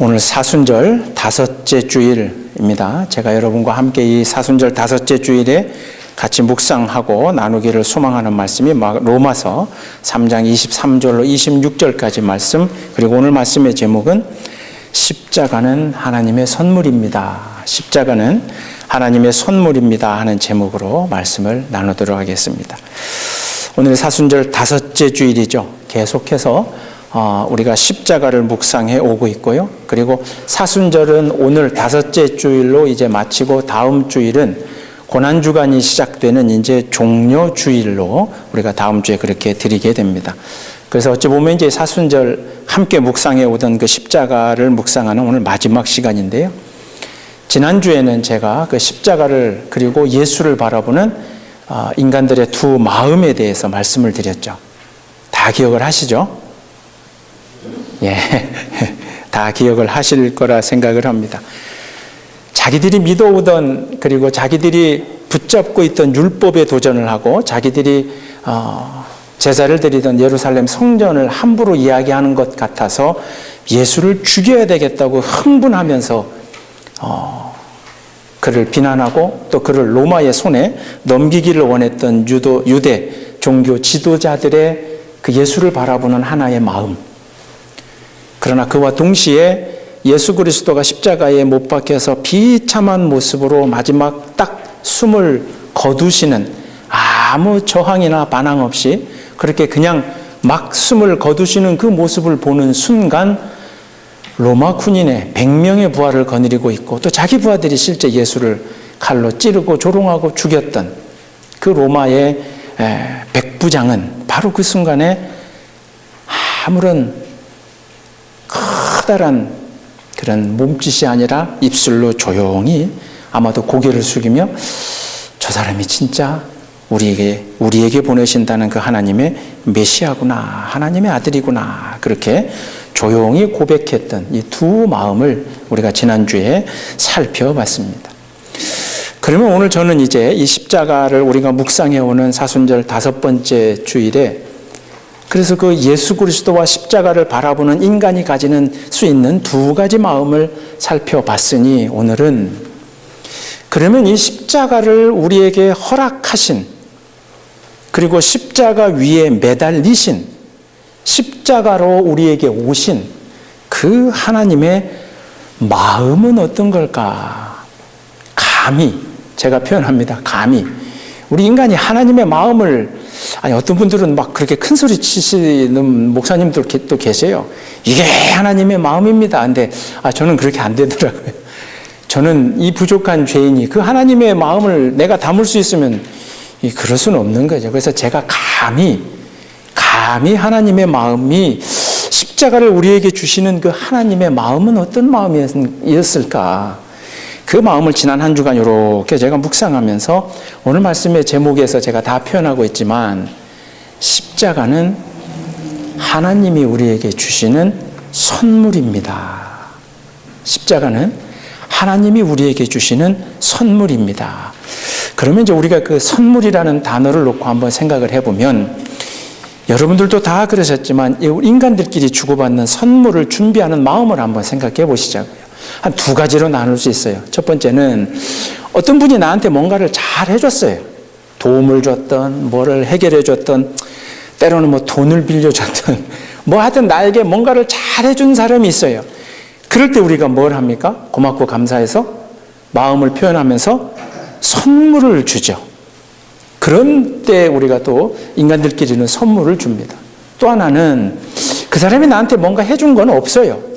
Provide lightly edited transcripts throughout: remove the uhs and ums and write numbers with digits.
오늘 사순절 다섯째 주일입니다. 제가 여러분과 함께 이 사순절 다섯째 주일에 같이 묵상하고 나누기를 소망하는 말씀이 로마서 3장 23절로 26절까지 말씀, 그리고 오늘 말씀의 제목은 십자가는 하나님의 선물입니다. 십자가는 하나님의 선물입니다 하는 제목으로 말씀을 나누도록 하겠습니다. 오늘 사순절 다섯째 주일이죠. 계속해서 우리가 십자가를 묵상해 오고 있고요. 그리고 사순절은 오늘 다섯째 주일로 이제 마치고 다음 주일은 고난주간이 시작되는 이제 종려 주일로 우리가 다음 주에 그렇게 드리게 됩니다. 그래서 어찌 보면 이제 사순절 함께 묵상해 오던 그 십자가를 묵상하는 오늘 마지막 시간인데요. 지난주에는 제가 그 십자가를 그리고 예수를 바라보는 인간들의 두 마음에 대해서 말씀을 드렸죠. 다 기억을 하시죠? 예, 다 기억을 하실 거라 생각을 합니다. 자기들이 믿어오던 그리고 자기들이 붙잡고 있던 율법에 도전을 하고 자기들이 제사를 드리던 예루살렘 성전을 함부로 이야기하는 것 같아서 예수를 죽여야 되겠다고 흥분하면서 그를 비난하고 또 그를 로마의 손에 넘기기를 원했던 유대 종교 지도자들의 그 예수를 바라보는 하나의 마음. 그러나 그와 동시에 예수 그리스도가 십자가에 못 박혀서 비참한 모습으로 마지막 딱 숨을 거두시는, 아무 저항이나 반항 없이 그렇게 그냥 막 숨을 거두시는 그 모습을 보는 순간 로마 군인의 100명의 부하를 거느리고 있고 또 자기 부하들이 실제 예수를 칼로 찌르고 조롱하고 죽였던 그 로마의 백부장은 바로 그 순간에 아무런 커다란 그런 몸짓이 아니라 입술로 조용히 아마도 고개를 숙이며 저 사람이 진짜 우리에게 보내신다는 그 하나님의 메시아구나, 하나님의 아들이구나, 그렇게 조용히 고백했던 이 두 마음을 우리가 지난주에 살펴봤습니다. 그러면 오늘 저는 이제 이 십자가를 우리가 묵상해오는 사순절 다섯 번째 주일에 그래서 그 예수 그리스도와 십자가를 바라보는 인간이 가지는 수 있는 두 가지 마음을 살펴봤으니 오늘은 그러면 이 십자가를 우리에게 허락하신 그리고 십자가 위에 매달리신 십자가로 우리에게 오신 그 하나님의 마음은 어떤 걸까? 감히, 제가 표현합니다. 감히. 우리 인간이 하나님의 마음을, 어떤 분들은 막 그렇게 큰 소리 치시는 목사님들도 계세요. 이게 하나님의 마음입니다. 근데 저는 그렇게 안 되더라고요. 저는 이 부족한 죄인이 그 하나님의 마음을 내가 담을 수 있으면 그럴 수는 없는 거죠. 그래서 제가 감히 하나님의 마음이 십자가를 우리에게 주시는 그 하나님의 마음은 어떤 마음이었을까? 그 마음을 지난 한 주간 이렇게 제가 묵상하면서 오늘 말씀의 제목에서 제가 다 표현하고 있지만 십자가는 하나님이 우리에게 주시는 선물입니다. 십자가는 하나님이 우리에게 주시는 선물입니다. 그러면 이제 우리가 그 선물이라는 단어를 놓고 한번 생각을 해보면 여러분들도 다 그러셨지만 인간들끼리 주고받는 선물을 준비하는 마음을 한번 생각해 보시자고요. 한 두 가지로 나눌 수 있어요. 첫 번째는 어떤 분이 나한테 뭔가를 잘 해줬어요. 도움을 줬던, 뭐를 해결해 줬던, 때로는 뭐 돈을 빌려줬던, 뭐 하여튼 나에게 뭔가를 잘 해준 사람이 있어요. 그럴 때 우리가 뭘 합니까? 고맙고 감사해서 마음을 표현하면서 선물을 주죠. 그런 때 우리가 또 인간들끼리는 선물을 줍니다. 또 하나는 그 사람이 나한테 뭔가 해준 건 없어요.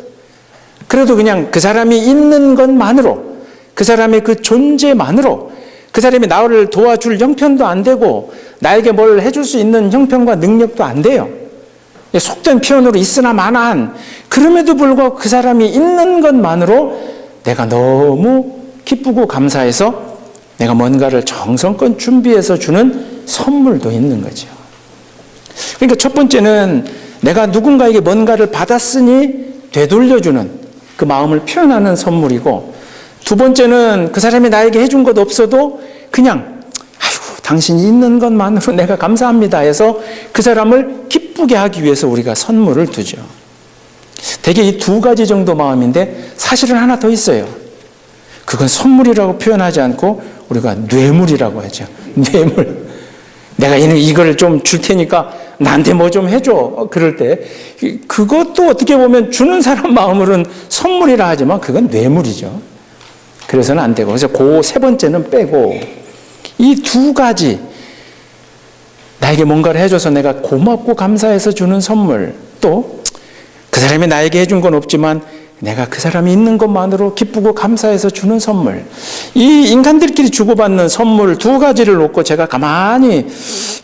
그래도 그냥 그 사람이 있는 것만으로, 그 사람의 그 존재만으로, 그 사람이 나를 도와줄 형편도 안 되고 나에게 뭘 해줄 수 있는 형편과 능력도 안 돼요. 속된 표현으로 있으나 마나한, 그럼에도 불구하고 그 사람이 있는 것만으로 내가 너무 기쁘고 감사해서 내가 뭔가를 정성껏 준비해서 주는 선물도 있는 거죠. 그러니까 첫 번째는 내가 누군가에게 뭔가를 받았으니 되돌려주는 그 마음을 표현하는 선물이고, 두 번째는 그 사람이 나에게 해준 것 없어도 그냥 당신이 있는 것만으로 내가 감사합니다 해서 그 사람을 기쁘게 하기 위해서 우리가 선물을 두죠. 대개 이 두 가지 정도 마음인데 사실은 하나 더 있어요. 그건 선물이라고 표현하지 않고 우리가 뇌물이라고 하죠. 뇌물. 내가 이걸 좀 줄 테니까 나한테 뭐 좀 해줘. 그럴 때 그것도 어떻게 보면 주는 사람 마음으로는 선물이라 하지만 그건 뇌물이죠. 그래서는 안 되고, 그래서 그 세 번째는 빼고 이 두 가지, 나에게 뭔가를 해줘서 내가 고맙고 감사해서 주는 선물, 또 그 사람이 나에게 해준 건 없지만 내가 그 사람이 있는 것만으로 기쁘고 감사해서 주는 선물, 이 인간들끼리 주고받는 선물 두 가지를 놓고 제가 가만히,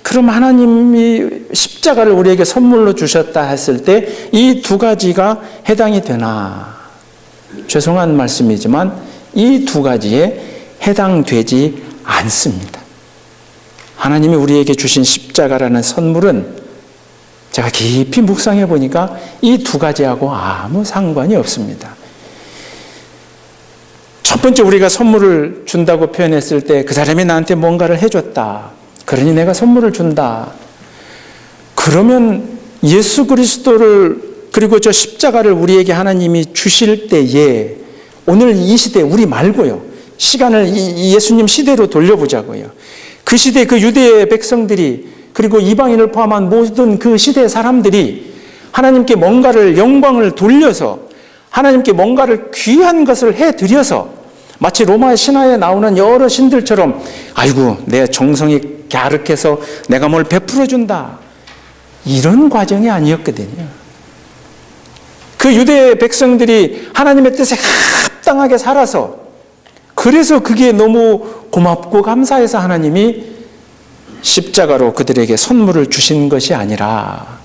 그럼 하나님이 십자가를 우리에게 선물로 주셨다 했을 때 이 두 가지가 해당이 되나? 죄송한 말씀이지만 이 두 가지에 해당되지 않습니다. 하나님이 우리에게 주신 십자가라는 선물은 제가 깊이 묵상해 보니까 이 두 가지하고 아무 상관이 없습니다. 첫 번째, 우리가 선물을 준다고 표현했을 때 그 사람이 나한테 뭔가를 해줬다, 그러니 내가 선물을 준다. 그러면 예수 그리스도를, 그리고 저 십자가를 우리에게 하나님이 주실 때에 오늘 이 시대, 우리 말고요, 시간을 이 예수님 시대로 돌려보자고요. 그 시대 그 유대의 백성들이, 그리고 이방인을 포함한 모든 그 시대의 사람들이 하나님께 뭔가를, 영광을 돌려서 하나님께 뭔가를 귀한 것을 해드려서, 마치 로마의 신화에 나오는 여러 신들처럼 아이고 내 정성이 갸륵해서 내가 뭘 베풀어준다, 이런 과정이 아니었거든요. 그 유대 백성들이 하나님의 뜻에 합당하게 살아서, 그래서 그게 너무 고맙고 감사해서 하나님이 십자가로 그들에게 선물을 주신 것이 아니라,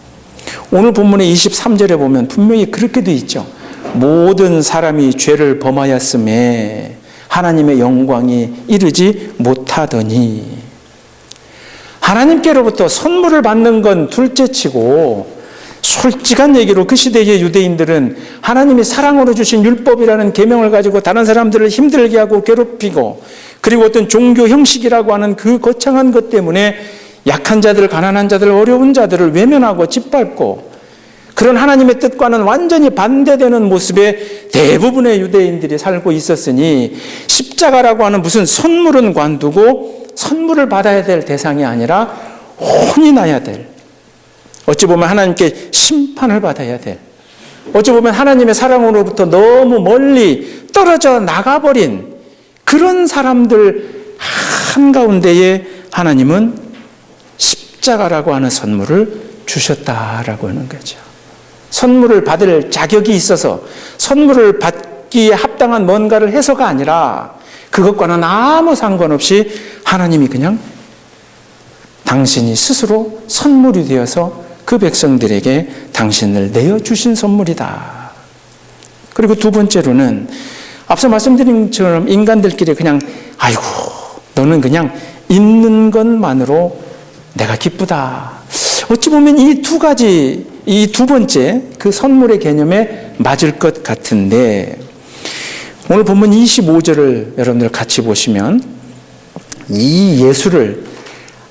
오늘 본문의 23절에 보면 분명히 그렇게 돼 있죠. 모든 사람이 죄를 범하였음에 하나님의 영광이 이르지 못하더니. 하나님께로부터 선물을 받는 건 둘째치고, 솔직한 얘기로 그 시대의 유대인들은 하나님이 사랑으로 주신 율법이라는 계명을 가지고 다른 사람들을 힘들게 하고 괴롭히고, 그리고 어떤 종교 형식이라고 하는 그 거창한 것 때문에 약한 자들, 가난한 자들, 어려운 자들을 외면하고 짓밟고, 그런 하나님의 뜻과는 완전히 반대되는 모습에 대부분의 유대인들이 살고 있었으니, 십자가라고 하는 무슨 선물은 관두고 선물을 받아야 될 대상이 아니라 혼이 나야 될, 어찌 보면 하나님께 심판을 받아야 될, 어찌 보면 하나님의 사랑으로부터 너무 멀리 떨어져 나가버린 그런 사람들 한가운데에 하나님은 십자가라고 하는 선물을 주셨다라고 하는 거죠. 선물을 받을 자격이 있어서 선물을 받기에 합당한 뭔가를 해서가 아니라, 그것과는 아무 상관없이 하나님이 그냥 당신이 스스로 선물이 되어서 그 백성들에게 당신을 내어주신 선물이다. 그리고 두 번째로는 앞서 말씀드린 것처럼 인간들끼리 그냥 아이고 너는 그냥 있는 것만으로 내가 기쁘다. 어찌 보면 이 두 가지, 이 두 번째 그 선물의 개념에 맞을 것 같은데, 오늘 본문 25절을 여러분들 같이 보시면 이 예수를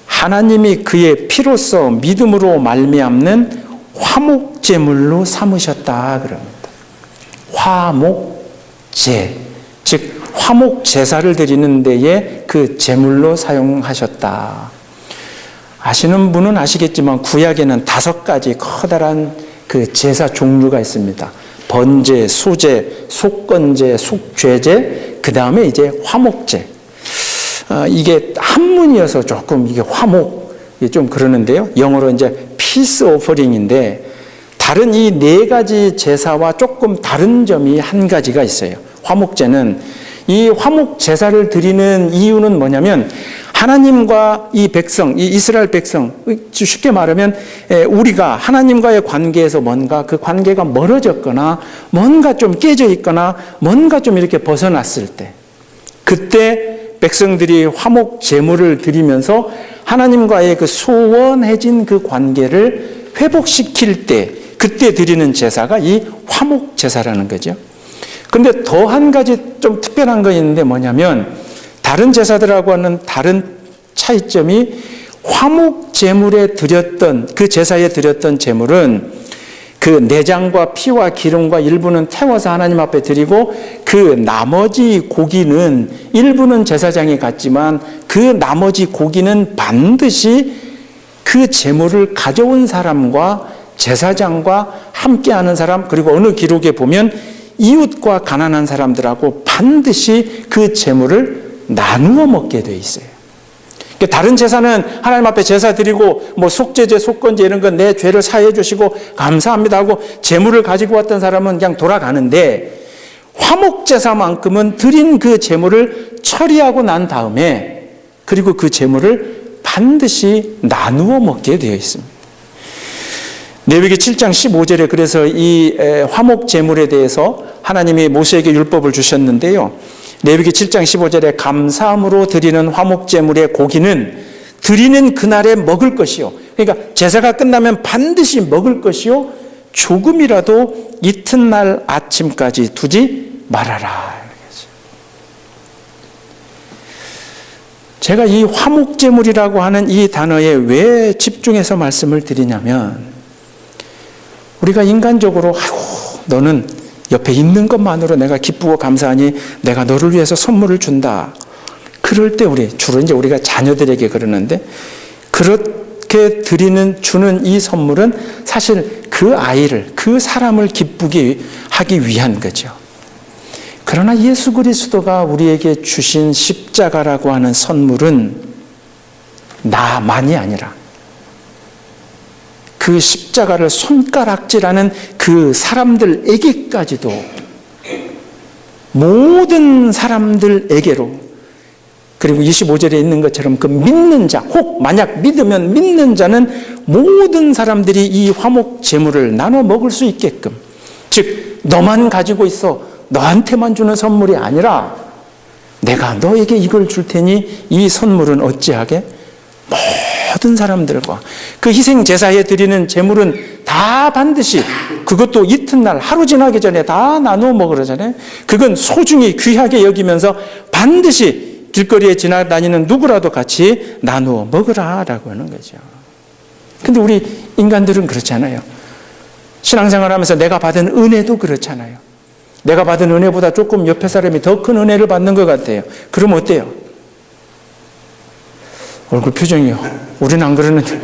하나님이 그의 피로써 믿음으로 말미암는 화목제물로 삼으셨다 그럽니다. 화목제, 즉 화목제사를 드리는 데에 그 제물로 사용하셨다. 아시는 분은 아시겠지만 구약에는 5가지 커다란 그 제사 종류가 있습니다. 번제, 소제, 속건제, 속죄제, 그 다음에 이제 화목제. 이게 한문이어서 조금 이게 화목 좀 그러는데요. 영어로 이제 peace offering인데, 다른 이 4가지 제사와 조금 다른 점이 한 가지가 있어요. 화목제는, 이 화목 제사를 드리는 이유는 뭐냐면, 하나님과 이 백성, 이 이스라엘 백성, 쉽게 말하면 우리가 하나님과의 관계에서 뭔가 그 관계가 멀어졌거나 뭔가 좀 깨져 있거나 뭔가 좀 이렇게 벗어났을 때, 그때 백성들이 화목 제물을 드리면서 하나님과의 그 소원해진 그 관계를 회복시킬 때, 그때 드리는 제사가 이 화목 제사라는 거죠. 그런데 더 한 가지 좀 특별한 거 있는데 뭐냐면, 다른 제사들하고 하는 다른 차이점이, 화목 제물에 드렸던, 그 제사에 드렸던 제물은 그 내장과 피와 기름과 일부는 태워서 하나님 앞에 드리고 그 나머지 고기는 일부는 제사장이 갖지만 그 나머지 고기는 반드시 그 제물을 가져온 사람과 제사장과 함께하는 사람, 그리고 어느 기록에 보면 이웃과 가난한 사람들하고 반드시 그 제물을 나누어 먹게 돼 있어요. 다른 제사는 하나님 앞에 제사 드리고 뭐 속죄제, 속건제 이런 건 내 죄를 사해 주시고 감사합니다 하고 제물을 가지고 왔던 사람은 그냥 돌아가는데, 화목제사만큼은 드린 그 제물을 처리하고 난 다음에 그리고 그 제물을 반드시 나누어 먹게 되어 있습니다. 레위기 7장 15절에 그래서 이 화목 제물에 대해서 하나님이 모세에게 율법을 주셨는데요. 레위기 7장 15절에 감사함으로 드리는 화목 제물의 고기는 드리는 그날에 먹을 것이요. 그러니까 제사가 끝나면 반드시 먹을 것이요. 조금이라도 이튿날 아침까지 두지 말아라. 제가 이 화목 제물이라고 하는 이 단어에 왜 집중해서 말씀을 드리냐면, 우리가 인간적으로 너는 옆에 있는 것만으로 내가 기쁘고 감사하니 내가 너를 위해서 선물을 준다. 그럴 때 주로 이제 우리가 자녀들에게 그러는데, 그렇게 주는 이 선물은 사실 그 아이를, 그 사람을 기쁘게 하기 위한 거죠. 그러나 예수 그리스도가 우리에게 주신 십자가라고 하는 선물은 나만이 아니라 그 십자가를 손가락질하는 그 사람들에게까지도, 모든 사람들에게로, 그리고 25절에 있는 것처럼 그 믿는 자, 혹 만약 믿으면 믿는 자는 모든 사람들이 이 화목 제물을 나눠 먹을 수 있게끔, 즉 너만 가지고 있어, 너한테만 주는 선물이 아니라 내가 너에게 이걸 줄 테니 이 선물은 어찌하게 모든 사람들과, 그 희생 제사에 드리는 제물은 다 반드시, 그것도 이튿날 하루 지나기 전에 다 나누어 먹으라잖아요. 그건 소중히 귀하게 여기면서 반드시 길거리에 지나다니는 누구라도 같이 나누어 먹으라라고 하는 거죠. 근데 우리 인간들은 그렇잖아요. 신앙생활하면서 내가 받은 은혜도 그렇잖아요. 내가 받은 은혜보다 조금 옆에 사람이 더 큰 은혜를 받는 것 같아요. 그럼 어때요? 얼굴 표정이요. 우리는 안 그러는데,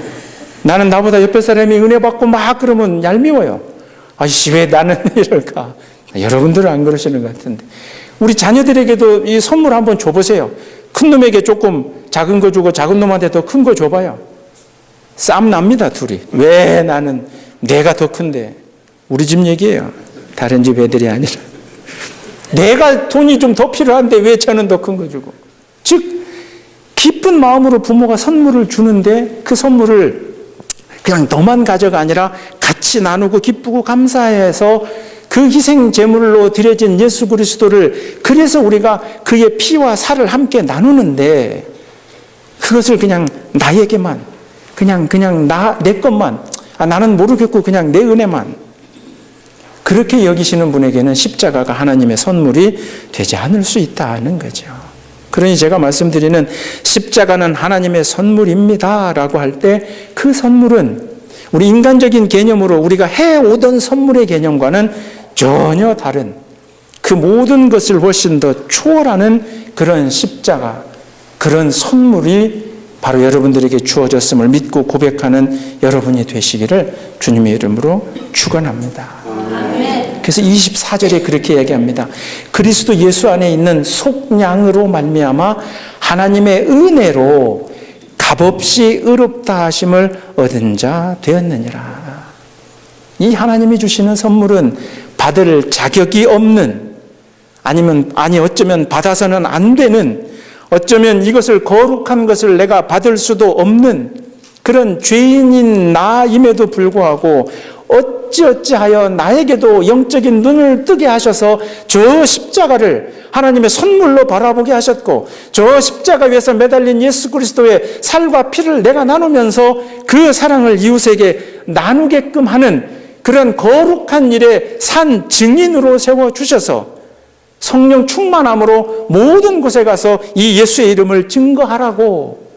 나는 나보다 옆에 사람이 은혜 받고 막 그러면 얄미워요. 아이씨, 왜 나는 이럴까? 여러분들은 안 그러시는 것 같은데, 우리 자녀들에게도 이 선물 한번 줘보세요. 큰 놈에게 조금 작은 거 주고 작은 놈한테 더 큰 거 줘봐요. 싸움 납니다, 둘이. 왜 나는, 내가 더 큰데. 우리 집 얘기예요. 다른 집 애들이 아니라. 내가 돈이 좀 더 필요한데 왜 저는 더 큰 거 주고. 즉 기쁜 마음으로 부모가 선물을 주는데 그 선물을 그냥 너만 가져가 아니라 같이 나누고 기쁘고 감사해서 그 희생 제물로 드려진 예수 그리스도를, 그래서 우리가 그의 피와 살을 함께 나누는데, 그것을 그냥 나에게만, 그냥 내 것만, 나는 모르겠고 그냥 내 은혜만, 그렇게 여기시는 분에게는 십자가가 하나님의 선물이 되지 않을 수 있다는 거죠. 그러니 제가 말씀드리는 십자가는 하나님의 선물입니다 라고 할 때, 그 선물은 우리 인간적인 개념으로 우리가 해오던 선물의 개념과는 전혀 다른, 그 모든 것을 훨씬 더 초월하는 그런 십자가, 그런 선물이 바로 여러분들에게 주어졌음을 믿고 고백하는 여러분이 되시기를 주님의 이름으로 축원합니다. 그래서 24절에 그렇게 얘기합니다. 그리스도 예수 안에 있는 속량으로 말미암아 하나님의 은혜로 값없이 의롭다 하심을 얻은 자 되었느니라. 이 하나님이 주시는 선물은 받을 자격이 없는, 어쩌면 받아서는 안 되는, 어쩌면 이것을 거룩한 것을 내가 받을 수도 없는 그런 죄인인 나임에도 불구하고 어찌하여 나에게도 영적인 눈을 뜨게 하셔서 저 십자가를 하나님의 선물로 바라보게 하셨고, 저 십자가 위에서 매달린 예수 그리스도의 살과 피를 내가 나누면서 그 사랑을 이웃에게 나누게끔 하는 그런 거룩한 일에 산 증인으로 세워주셔서 성령 충만함으로 모든 곳에 가서 이 예수의 이름을 증거하라고.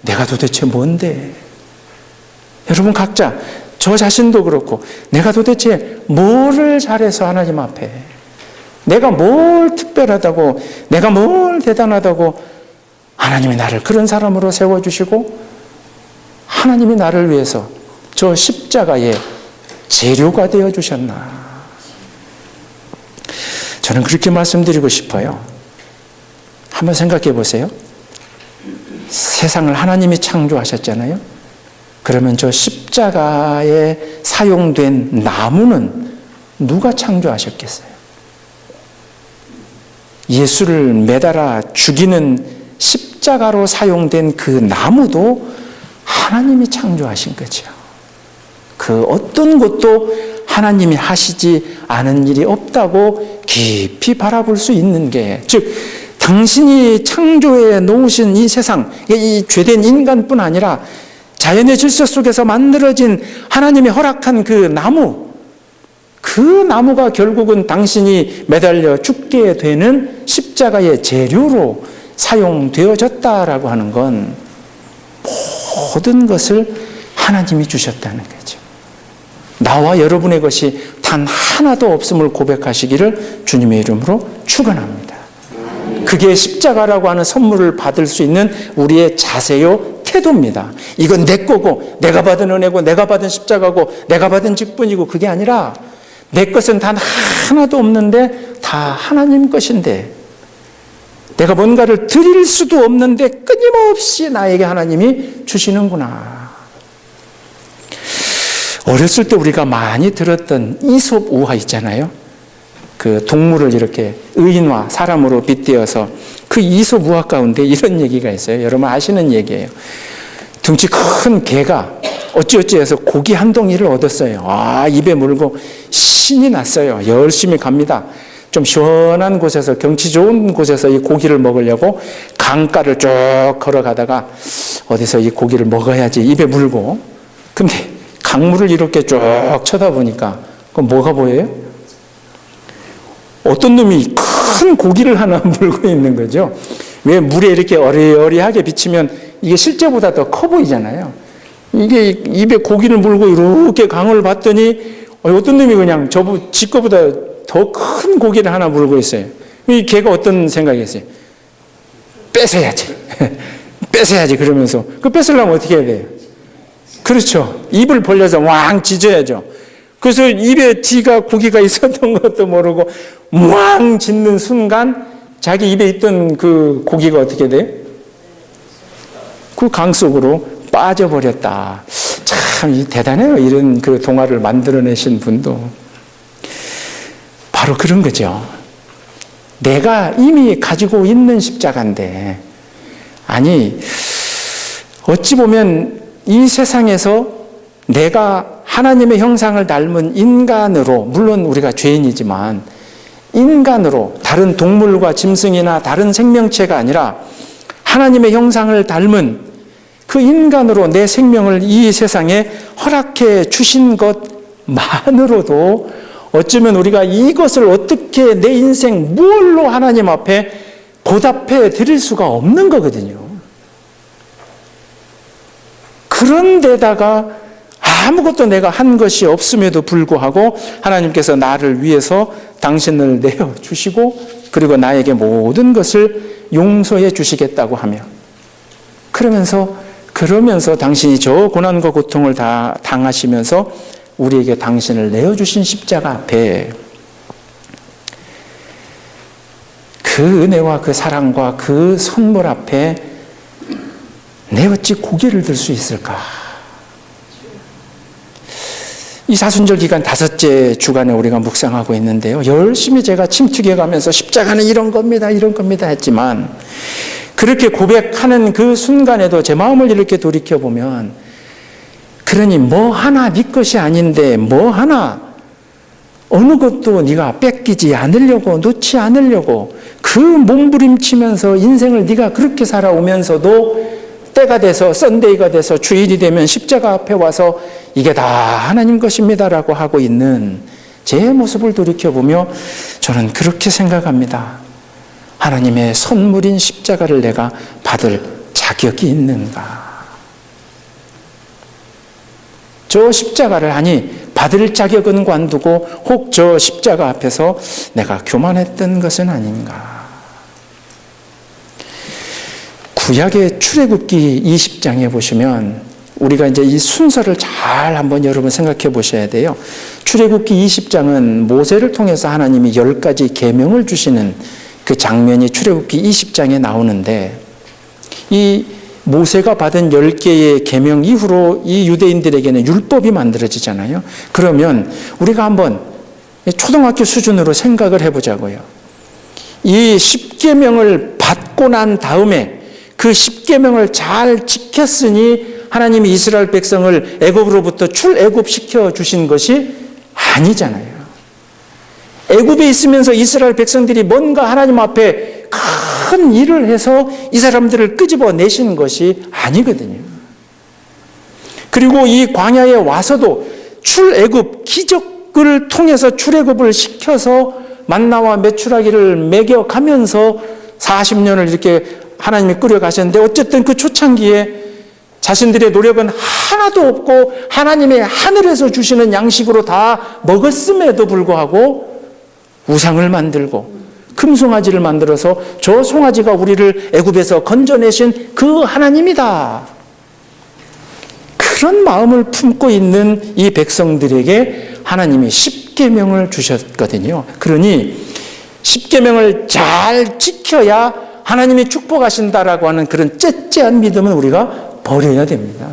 내가 도대체 뭔데? 여러분 각자 저 자신도 그렇고 내가 도대체 뭐를 잘해서 하나님 앞에, 내가 뭘 특별하다고, 내가 뭘 대단하다고 하나님이 나를 그런 사람으로 세워주시고 하나님이 나를 위해서 저 십자가의 재료가 되어주셨나. 저는 그렇게 말씀드리고 싶어요. 한번 생각해 보세요. 세상을 하나님이 창조하셨잖아요. 그러면 저 십자가에 사용된 나무는 누가 창조하셨겠어요? 예수를 매달아 죽이는 십자가로 사용된 그 나무도 하나님이 창조하신 거죠. 그 어떤 것도 하나님이 하시지 않은 일이 없다고 깊이 바라볼 수 있는 게, 즉 당신이 창조해 놓으신 이 세상, 이 죄된 인간뿐 아니라 자연의 질서 속에서 만들어진 하나님이 허락한 그 나무, 그 나무가 결국은 당신이 매달려 죽게 되는 십자가의 재료로 사용되어졌다라고 하는 건 모든 것을 하나님이 주셨다는 거죠. 나와 여러분의 것이 단 하나도 없음을 고백하시기를 주님의 이름으로 축원합니다. 그게 십자가라고 하는 선물을 받을 수 있는 우리의 자세요, 태도입니다. 이건 내 거고, 내가 받은 은혜고, 내가 받은 십자가고, 내가 받은 직분이고, 그게 아니라 내 것은 단 하나도 없는데 다 하나님 것인데, 내가 뭔가를 드릴 수도 없는데 끊임없이 나에게 하나님이 주시는구나. 어렸을 때 우리가 많이 들었던 이솝 우화 있잖아요. 그 동물을 이렇게 의인화, 사람으로 빗대어서, 그 이솝 우화 가운데 이런 얘기가 있어요. 여러분 아시는 얘기예요. 덩치 큰 개가 어찌어찌해서 고기 한 덩이를 얻었어요. 입에 물고 신이 났어요. 열심히 갑니다. 좀 시원한 곳에서, 경치 좋은 곳에서 이 고기를 먹으려고 강가를 쭉 걸어가다가 어디서 이 고기를 먹어야지 입에 물고, 근데 강물을 이렇게 쭉 쳐다보니까 그럼 뭐가 보여요? 어떤 놈이 큰 고기를 하나 물고 있는 거죠. 왜 물에 이렇게 어리어리하게 비치면 이게 실제보다 더 커 보이잖아요. 이게 입에 고기를 물고 이렇게 강을 봤더니 어떤 놈이 그냥 지 거보다 더 큰 고기를 하나 물고 있어요. 이 개가 어떤 생각이 있어요? 뺏어야지. 뺏어야지. 그러면서 그 뺏으려면 어떻게 해야 돼요? 그렇죠. 입을 벌려서 왕 짖어야죠. 그래서 입에 지가 고기가 있었던 것도 모르고 왕 짖는 순간 자기 입에 있던 그 고기가 어떻게 돼요? 그 강 속으로 빠져버렸다. 참 대단해요. 이런 그 동화를 만들어내신 분도. 바로 그런 거죠. 내가 이미 가지고 있는 십자가인데, 아니 어찌 보면 이 세상에서 내가 하나님의 형상을 닮은 인간으로, 물론 우리가 죄인이지만 인간으로, 다른 동물과 짐승이나 다른 생명체가 아니라 하나님의 형상을 닮은 그 인간으로 내 생명을 이 세상에 허락해 주신 것만으로도 어쩌면 우리가 이것을 어떻게 내 인생 무엇로 하나님 앞에 보답해 드릴 수가 없는 거거든요. 그런데다가 아무것도 내가 한 것이 없음에도 불구하고 하나님께서 나를 위해서 당신을 내어주시고, 그리고 나에게 모든 것을 용서해 주시겠다고 하며, 그러면서 당신이 저 고난과 고통을 다 당하시면서 우리에게 당신을 내어주신 십자가 앞에 그 은혜와 그 사랑과 그 선물 앞에 내 어찌 고개를 들 수 있을까? 이 사순절 기간 5째 주간에 우리가 묵상하고 있는데요. 열심히 제가 침투해 가면서 십자가는 이런 겁니다, 이런 겁니다 했지만, 그렇게 고백하는 그 순간에도 제 마음을 이렇게 돌이켜보면, 그러니 뭐 하나 네 것이 아닌데 뭐 하나 어느 것도 네가 뺏기지 않으려고, 놓지 않으려고 그 몸부림치면서 인생을 네가 그렇게 살아오면서도 때가 돼서, 썬데이가 돼서, 주일이 되면 십자가 앞에 와서 이게 다 하나님 것입니다라고 하고 있는 제 모습을 돌이켜보며 저는 그렇게 생각합니다. 하나님의 선물인 십자가를 내가 받을 자격이 있는가? 저 십자가를 하니 받을 자격은 관두고 혹 저 십자가 앞에서 내가 교만했던 것은 아닌가. 구약의 출애굽기 20장에 보시면 우리가 이제 이 순서를 잘 한번 여러분 생각해 보셔야 돼요. 출애굽기 20장은 모세를 통해서 하나님이 10가지 계명을 주시는 그 장면이 출애굽기 20장에 나오는데, 이 모세가 받은 10개의 계명 이후로 이 유대인들에게는 율법이 만들어지잖아요. 그러면 우리가 한번 초등학교 수준으로 생각을 해보자고요. 이 10계명을 받고 난 다음에 그 10계명을 잘 지켰으니 하나님이 이스라엘 백성을 애굽으로부터 출애굽시켜 주신 것이 아니잖아요. 애굽에 있으면서 이스라엘 백성들이 뭔가 하나님 앞에 큰 일을 해서 이 사람들을 끄집어내신 것이 아니거든요. 그리고 이 광야에 와서도 출애굽, 기적을 통해서 출애굽을 시켜서 만나와 메추라기를 먹여가면서 40년을 이렇게 하나님이 끌어가셨는데, 어쨌든 그 초창기에 자신들의 노력은 하나도 없고 하나님의 하늘에서 주시는 양식으로 다 먹었음에도 불구하고 우상을 만들고 금송아지를 만들어서 저 송아지가 우리를 애굽에서 건져내신 그 하나님이다. 그런 마음을 품고 있는 이 백성들에게 하나님이 10계명을 주셨거든요. 그러니 10계명을 잘 지켜야 하나님이 축복하신다라고 하는 그런 째째한 믿음은 우리가 버려야 됩니다.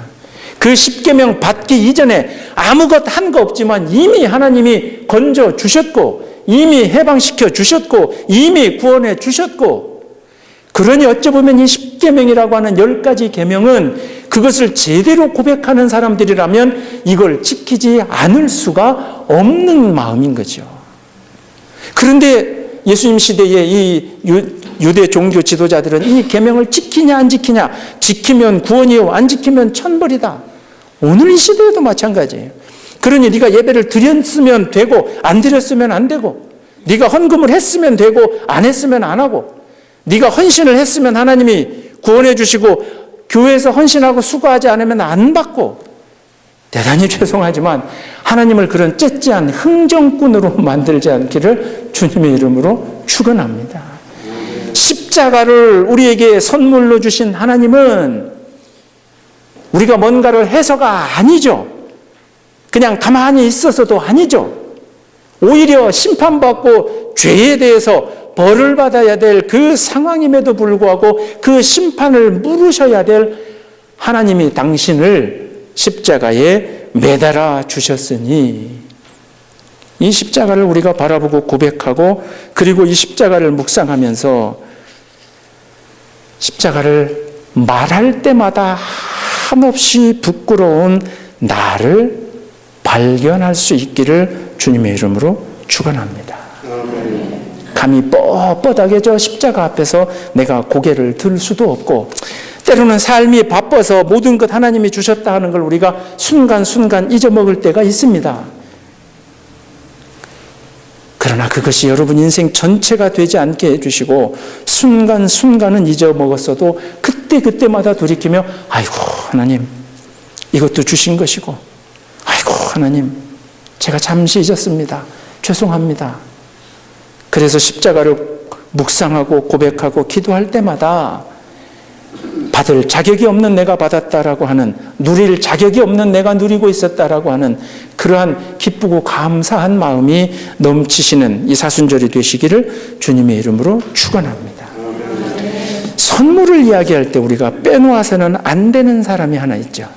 그 10계명 받기 이전에 아무것 한 거 없지만 이미 하나님이 건져 주셨고, 이미 해방시켜 주셨고, 이미 구원해 주셨고, 그러니 어찌 보면 이 10계명이라고 하는 10가지 계명은 그것을 제대로 고백하는 사람들이라면 이걸 지키지 않을 수가 없는 마음인 거죠. 그런데 예수님 시대에 이 유대 종교 지도자들은 이 계명을 지키냐 안 지키냐, 지키면 구원이요 안 지키면 천벌이다. 오늘 이 시대에도 마찬가지예요. 그러니 네가 예배를 드렸으면 되고 안 드렸으면 안 되고, 네가 헌금을 했으면 되고 안 했으면 안 하고, 네가 헌신을 했으면 하나님이 구원해 주시고 교회에서 헌신하고 수고하지 않으면 안 받고, 대단히 죄송하지만 하나님을 그런 째째한 흥정꾼으로 만들지 않기를 주님의 이름으로 축원합니다. 십자가를 우리에게 선물로 주신 하나님은 우리가 뭔가를 해서가 아니죠. 그냥 가만히 있어서도 아니죠. 오히려 심판받고 죄에 대해서 벌을 받아야 될 그 상황임에도 불구하고 그 심판을 물으셔야 될 하나님이 당신을 십자가에 매달아 주셨으니, 이 십자가를 우리가 바라보고 고백하고, 그리고 이 십자가를 묵상하면서 십자가를 말할 때마다 한없이 부끄러운 나를 발견할 수 있기를 주님의 이름으로 축원합니다. 감히 뻣뻣하게 저 십자가 앞에서 내가 고개를 들 수도 없고, 때로는 삶이 바빠서 모든 것 하나님이 주셨다 하는 걸 우리가 순간순간 잊어먹을 때가 있습니다. 그러나 그것이 여러분 인생 전체가 되지 않게 해주시고, 순간순간은 잊어먹었어도 그때그때마다 돌이키며 아이고 하나님 이것도 주신 것이고, 아이고 하나님 제가 잠시 잊었습니다. 죄송합니다. 그래서 십자가를 묵상하고 고백하고 기도할 때마다 받을 자격이 없는 내가 받았다라고 하는, 누릴 자격이 없는 내가 누리고 있었다라고 하는 그러한 기쁘고 감사한 마음이 넘치시는 이 사순절이 되시기를 주님의 이름으로 축원합니다. 선물을 이야기할 때 우리가 빼놓아서는 안 되는 사람이 하나 있죠.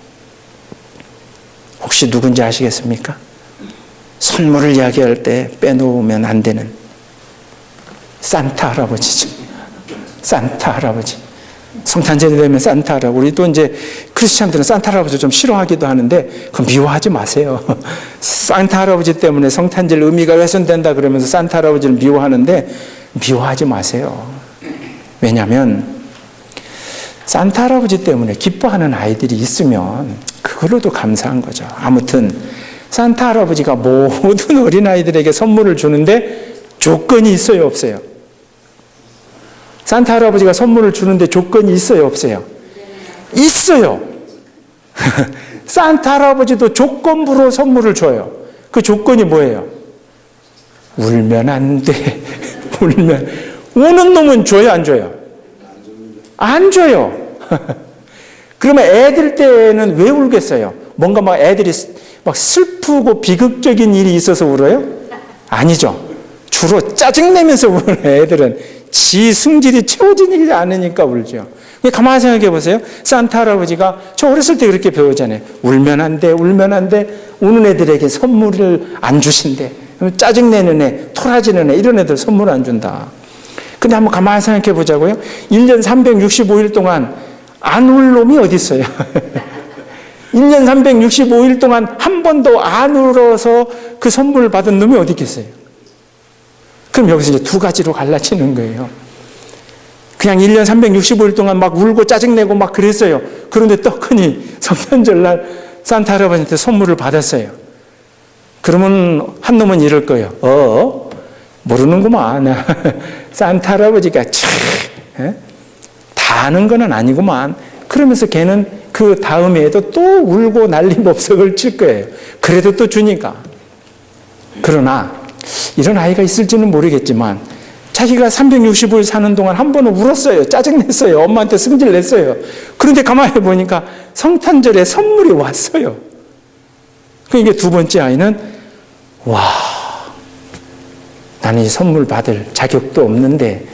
혹시 누군지 아시겠습니까? 선물을 이야기할 때 빼놓으면 안 되는 산타 할아버지죠. 산타 할아버지. 성탄절이 되면 산타 할아버지. 우리 또 이제 크리스찬들은 산타 할아버지 좀 싫어하기도 하는데 그건 미워하지 마세요. 산타 할아버지 때문에 성탄절 의미가 훼손된다 그러면서 산타 할아버지를 미워하는데 미워하지 마세요. 왜냐하면 산타 할아버지 때문에 기뻐하는 아이들이 있으면 그걸로도 감사한 거죠. 아무튼 산타 할아버지가 모든 어린아이들에게 선물을 주는데 조건이 있어요, 없어요? 산타 할아버지가 선물을 주는데 조건이 있어요, 없어요? 있어요. 산타 할아버지도 조건부로 선물을 줘요. 그 조건이 뭐예요? 울면 안 돼. 울면. 우는 놈은 줘요, 안 줘요? 안 줘요. 그러면 애들 때는 왜 울겠어요? 뭔가 막 애들이 막 슬프고 비극적인 일이 있어서 울어요? 아니죠. 주로 짜증내면서 우는 애들은 지 승질이 채워지지 않으니까 울죠. 가만히 생각해 보세요. 산타 할아버지가 저 어렸을 때 그렇게 배우잖아요. 울면 안 돼, 울면 안 돼. 우는 애들에게 선물을 안 주신대. 짜증내는 애, 토라지는 애, 이런 애들 선물 안 준다. 근데 한번 가만히 생각해 보자고요. 1년 365일 동안 안 울 놈이 어디 있어요? 1년 365일 동안 한 번도 안 울어서 그 선물을 받은 놈이 어디 있겠어요? 그럼 여기서 이제 두 가지로 갈라지는 거예요. 그냥 1년 365일 동안 막 울고 짜증내고 막 그랬어요. 그런데 떡하니 성탄절날 산타 할아버지한테 선물을 받았어요. 그러면 한 놈은 이럴 거예요. 모르는구만. 산타 할아버지가 다 아는 건 아니구만. 그러면서 걔는 그 다음에도 또 울고 난리법석을 칠 거예요. 그래도 또 주니까. 그러나 이런 아이가 있을지는 모르겠지만 자기가 365일 사는 동안 한 번은 울었어요. 짜증냈어요. 엄마한테 승질냈어요. 그런데 가만히 보니까 성탄절에 선물이 왔어요. 그러니까 두 번째 아이는 나는 이 선물 받을 자격도 없는데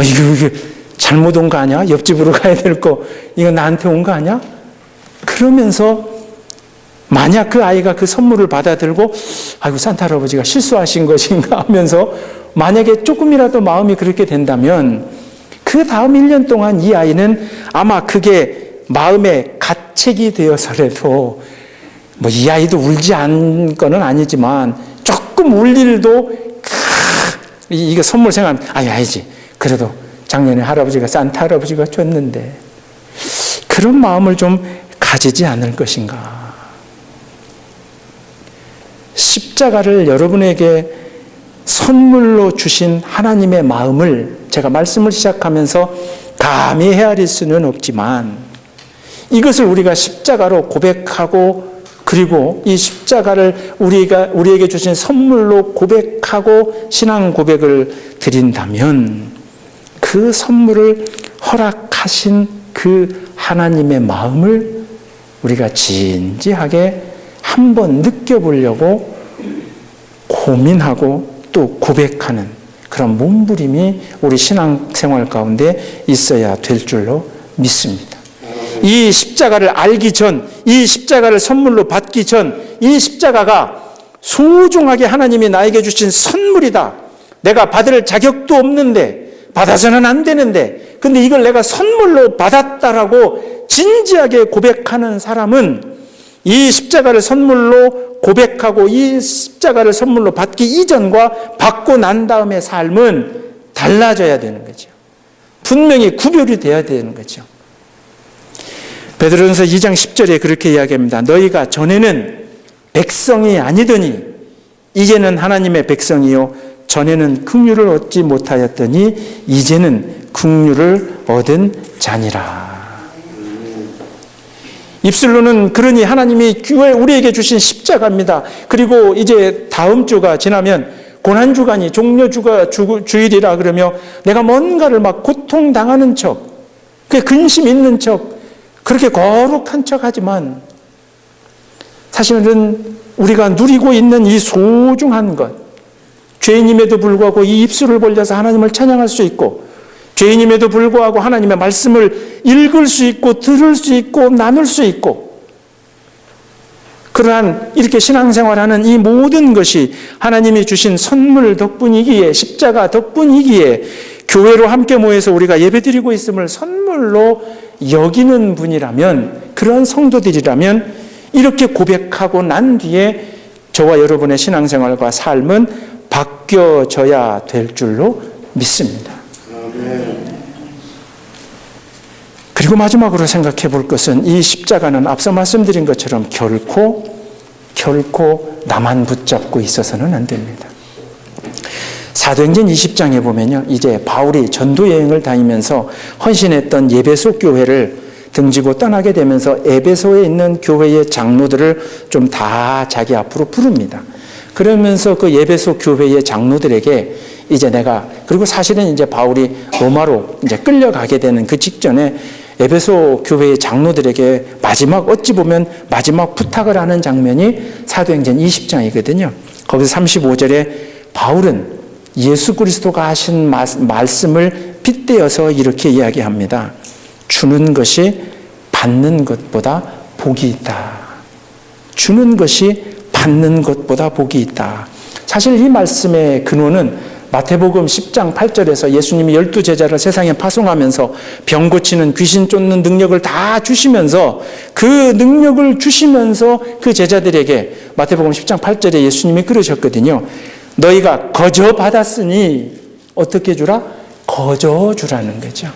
이게 잘못 온 거 아니야? 옆집으로 가야 될 거 이거 나한테 온 거 아니야? 그러면서 만약 그 아이가 그 선물을 받아들고 아이고 산타 할아버지가 실수하신 것인가 하면서 만약에 조금이라도 마음이 그렇게 된다면 그 다음 1년 동안 이 아이는 아마 그게 마음에 가책이 되어서라도 이 아이도 울지 않은 거는 아니지만 조금 울 일도 이거 선물 생각하면 알지. 그래도 작년에 산타 할아버지가 줬는데 그런 마음을 좀 가지지 않을 것인가. 십자가를 여러분에게 선물로 주신 하나님의 마음을 제가 말씀을 시작하면서 감히 헤아릴 수는 없지만 이것을 우리가 십자가로 고백하고 그리고 이 십자가를 우리에게 주신 선물로 고백하고 신앙 고백을 드린다면 그 선물을 허락하신 그 하나님의 마음을 우리가 진지하게 한번 느껴보려고 고민하고 또 고백하는 그런 몸부림이 우리 신앙생활 가운데 있어야 될 줄로 믿습니다. 이 십자가를 알기 전, 이 십자가를 선물로 받기 전, 이 십자가가 소중하게 하나님이 나에게 주신 선물이다. 내가 받을 자격도 없는데, 받아서는 안 되는데, 근데 이걸 내가 선물로 받았다라고 진지하게 고백하는 사람은 이 십자가를 선물로 고백하고 이 십자가를 선물로 받기 이전과 받고 난 다음의 삶은 달라져야 되는 거죠. 분명히 구별이 돼야 되는 거죠. 베드로전서 2장 10절에 그렇게 이야기합니다. 너희가 전에는 백성이 아니더니 이제는 하나님의 백성이요 전에는 긍휼을 얻지 못하였더니 이제는 긍휼을 얻은 자니라. 입술로는 그러니 하나님이 우리에게 주신 십자가입니다. 그리고 이제 다음 주가 지나면 고난주간이 종려주일이라 그러며 내가 뭔가를 막 고통당하는 척, 근심 있는 척, 그렇게 거룩한 척 하지만 사실은 우리가 누리고 있는 이 소중한 것, 죄인임에도 불구하고 이 입술을 벌려서 하나님을 찬양할 수 있고 죄인임에도 불구하고 하나님의 말씀을 읽을 수 있고 들을 수 있고 나눌 수 있고 그러한 이렇게 신앙생활하는 이 모든 것이 하나님이 주신 선물 덕분이기에 십자가 덕분이기에 교회로 함께 모여서 우리가 예배드리고 있음을 선물로 여기는 분이라면 그런 성도들이라면 이렇게 고백하고 난 뒤에 저와 여러분의 신앙생활과 삶은 바뀌어져야 될 줄로 믿습니다. 그리고 마지막으로 생각해 볼 것은 이 십자가는 앞서 말씀드린 것처럼 결코 나만 붙잡고 있어서는 안 됩니다. 사도행전 20장에 보면요. 이제 바울이 전도 여행을 다니면서 헌신했던 예배소 교회를 등지고 떠나게 되면서 에베소에 있는 교회의 장로들을 좀 다 자기 앞으로 부릅니다. 그러면서 그 에베소 교회의 장로들에게 이제 내가, 그리고 사실은 이제 바울이 로마로 이제 끌려가게 되는 그 직전에 에베소 교회의 장로들에게 마지막, 어찌 보면 마지막 부탁을 하는 장면이 사도행전 20장이거든요. 거기서 35절에 바울은 예수 그리스도가 하신 말씀을 빗대어서 이렇게 이야기합니다. 주는 것이 받는 것보다 복이 있다. 주는 것이 받는 것보다 복이 있다. 사실 이 말씀의 근원은 마태복음 10장 8절에서 예수님이 12제자를 세상에 파송하면서 병 고치는, 귀신 쫓는 능력을 다 주시면서, 그 능력을 주시면서 그 제자들에게 마태복음 10장 8절에 예수님이 그러셨거든요. 너희가 거저 받았으니 어떻게 주라? 거저 주라는 거죠.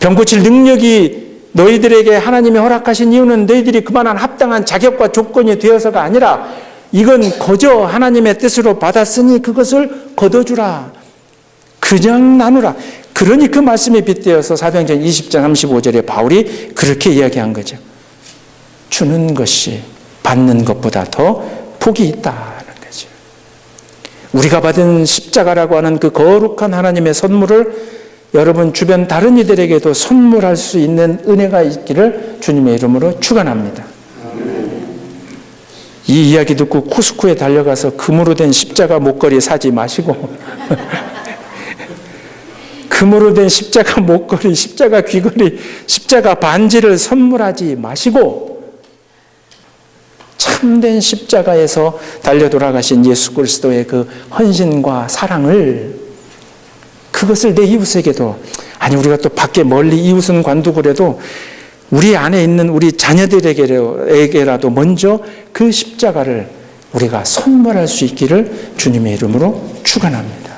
병 고칠 능력이 너희들에게 하나님이 허락하신 이유는 너희들이 그만한 합당한 자격과 조건이 되어서가 아니라 이건 거저 하나님의 뜻으로 받았으니 그것을 거둬주라. 그냥 나누라. 그러니 그 말씀에 빗대어서 사도행전 20장 35절에 바울이 그렇게 이야기한 거죠. 주는 것이 받는 것보다 더 복이 있다는 거죠. 우리가 받은 십자가라고 하는 그 거룩한 하나님의 선물을 여러분 주변 다른 이들에게도 선물할 수 있는 은혜가 있기를 주님의 이름으로 축원합니다. 이 이야기 듣고 코스코에 달려가서 금으로 된 십자가 목걸이 사지 마시고 금으로 된 십자가 목걸이, 십자가 귀걸이, 십자가 반지를 선물하지 마시고 참된 십자가에서 달려 돌아가신 예수 그리스도의 그 헌신과 사랑을, 그것을 내 이웃에게도, 아니 우리가 또 밖에 멀리 이웃은 관두고라도 우리 안에 있는 우리 자녀들에게라도 먼저 그 십자가를 우리가 선물할 수 있기를 주님의 이름으로 축원합니다.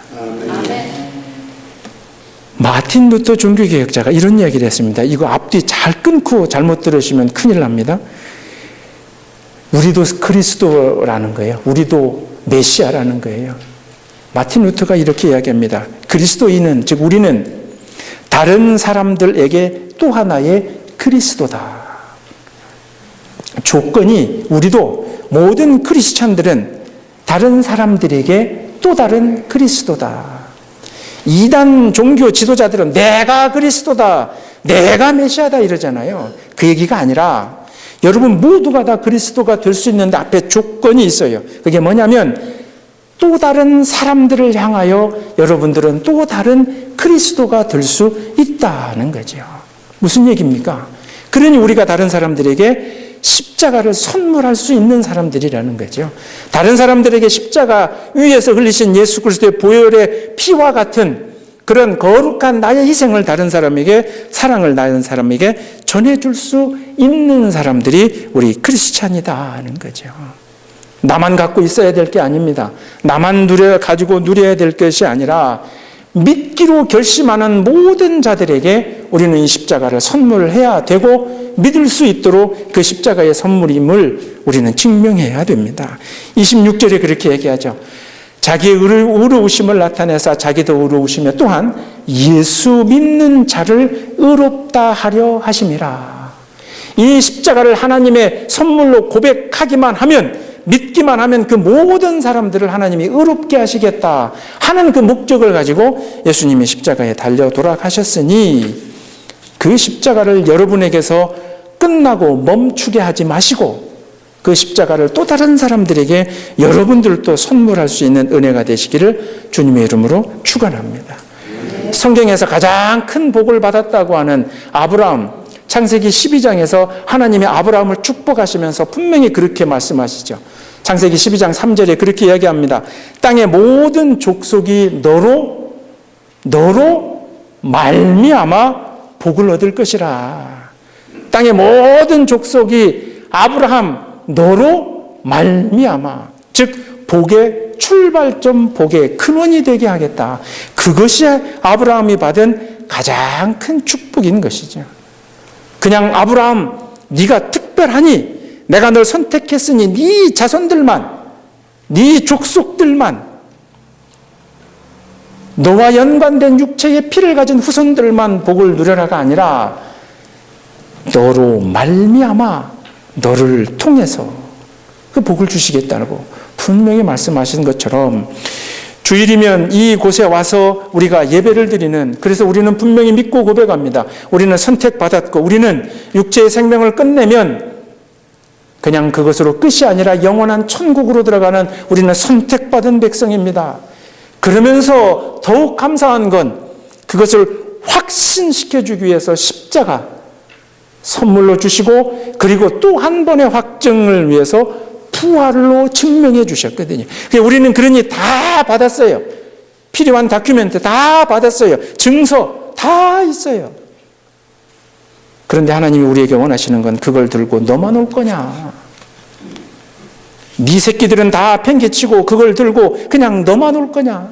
마틴 루터 종교개혁자가 이런 이야기를 했습니다. 이거 앞뒤 잘 끊고 잘못 들으시면 큰일 납니다. 우리도 그리스도라는 거예요. 우리도 메시아라는 거예요. 마틴 루터가 이렇게 이야기합니다. 그리스도인은, 즉 우리는 다른 사람들에게 또 하나의 그리스도다. 조건이, 우리도 모든 크리스찬들은 다른 사람들에게 또 다른 그리스도다. 이단 종교 지도자들은 내가 그리스도다, 내가 메시아다 이러잖아요. 그 얘기가 아니라 여러분 모두가 다 그리스도가 될 수 있는데 앞에 조건이 있어요. 그게 뭐냐면 또 다른 사람들을 향하여 여러분들은 또 다른 그리스도가 될 수 있다는 거죠. 무슨 얘기입니까? 그러니 우리가 다른 사람들에게 십자가를 선물할 수 있는 사람들이라는 거죠. 다른 사람들에게 십자가 위에서 흘리신 예수 그리스도의 보혈의 피와 같은 그런 거룩한 나의 희생을 다른 사람에게, 사랑을 다른 사람에게 전해줄 수 있는 사람들이 우리 크리스찬이다 하는 거죠. 나만 갖고 있어야 될 게 아닙니다. 나만 가지고 누려야 될 것이 아니라 믿기로 결심하는 모든 자들에게 우리는 이 십자가를 선물해야 되고 믿을 수 있도록 그 십자가의 선물임을 우리는 증명해야 됩니다. 26절에 그렇게 얘기하죠. 자기의 의로우심을 나타내사 자기도 의로우시며 또한 예수 믿는 자를 의롭다 하려 하심이라. 이 십자가를 하나님의 선물로 고백하기만 하면, 믿기만 하면 그 모든 사람들을 하나님이 의롭게 하시겠다 하는 그 목적을 가지고 예수님이 십자가에 달려 돌아가셨으니 그 십자가를 여러분에게서 끝나고 멈추게 하지 마시고 그 십자가를 또 다른 사람들에게 여러분들도 선물할 수 있는 은혜가 되시기를 주님의 이름으로 축원합니다. 성경에서 가장 큰 복을 받았다고 하는 아브라함, 창세기 12장에서 하나님이 아브라함을 축복하시면서 분명히 그렇게 말씀하시죠. 창세기 12장 3절에 그렇게 이야기합니다. 땅의 모든 족속이 너로 말미암아 복을 얻을 것이라. 땅의 모든 족속이 아브라함 너로 말미암아, 즉 복의 출발점, 복의 근원이 되게 하겠다. 그것이 아브라함이 받은 가장 큰 축복인 것이죠. 그냥 아브라함 네가 특별하니 내가 널 선택했으니 네 자손들만, 네 족속들만, 너와 연관된 육체의 피를 가진 후손들만 복을 누려라가 아니라 너로 말미암아 너를 통해서 그 복을 주시겠다고 분명히 말씀하신 것처럼 주일이면 이곳에 와서 우리가 예배를 드리는, 그래서 우리는 분명히 믿고 고백합니다. 우리는 선택받았고 우리는 육체의 생명을 끝내면 그냥 그것으로 끝이 아니라 영원한 천국으로 들어가는 우리는 선택받은 백성입니다. 그러면서 더욱 감사한 건 그것을 확신시켜주기 위해서 십자가 선물로 주시고, 그리고 또 한 번의 확증을 위해서 부활로 증명해 주셨거든요. 우리는 그러니 다 받았어요. 필요한 다큐멘트 다 받았어요. 증서 다 있어요. 그런데 하나님이 우리에게 원하시는 건 그걸 들고 너만 올 거냐? 네 새끼들은 다 팽개치고 그걸 들고 그냥 너만 올 거냐?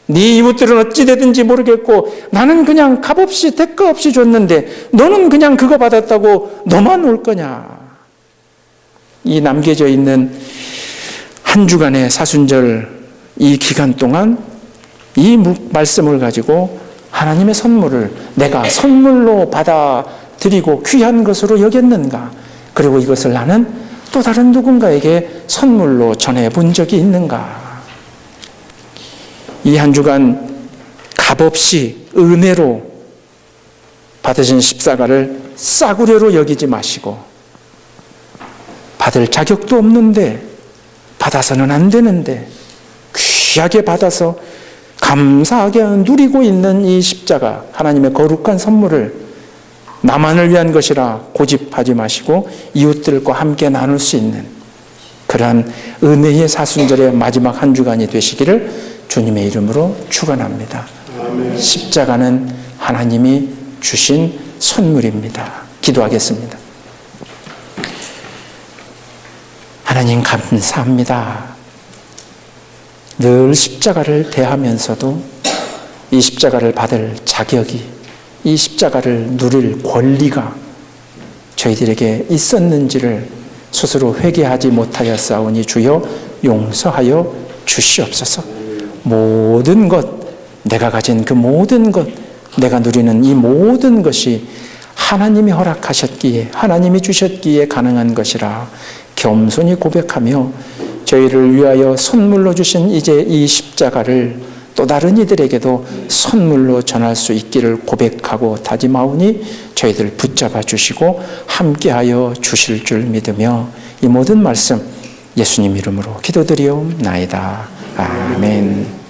네 이웃들은 어찌 되든지 모르겠고 나는 그냥 값없이 대가 없이 줬는데 너는 그냥 그거 받았다고 너만 올 거냐? 이 남겨져 있는 한 주간의 사순절 이 기간 동안 이 말씀을 가지고 하나님의 선물을 내가 선물로 받아들이고 귀한 것으로 여겼는가? 그리고 이것을 나는 또 다른 누군가에게 선물로 전해본 적이 있는가? 이 한 주간 값없이 은혜로 받으신 십자가를 싸구려로 여기지 마시고, 받을 자격도 없는데 받아서는 안 되는데 귀하게 받아서 감사하게 누리고 있는 이 십자가, 하나님의 거룩한 선물을 나만을 위한 것이라 고집하지 마시고 이웃들과 함께 나눌 수 있는 그러한 은혜의 사순절의 마지막 한 주간이 되시기를 주님의 이름으로 축원합니다. 아멘. 십자가는 하나님이 주신 선물입니다. 기도하겠습니다. 하나님 감사합니다. 늘 십자가를 대하면서도 이 십자가를 받을 자격이, 이 십자가를 누릴 권리가 저희들에게 있었는지를 스스로 회개하지 못하였사오니 주여 용서하여 주시옵소서. 모든 것, 내가 가진 그 모든 것, 내가 누리는 이 모든 것이 하나님이 허락하셨기에, 하나님이 주셨기에 가능한 것이라 겸손히 고백하며 저희를 위하여 선물로 주신 이제 이 십자가를 또 다른 이들에게도 선물로 전할 수 있기를 고백하고 다짐하오니 저희들 붙잡아 주시고 함께하여 주실 줄 믿으며 이 모든 말씀 예수님 이름으로 기도드리옵나이다. 아멘.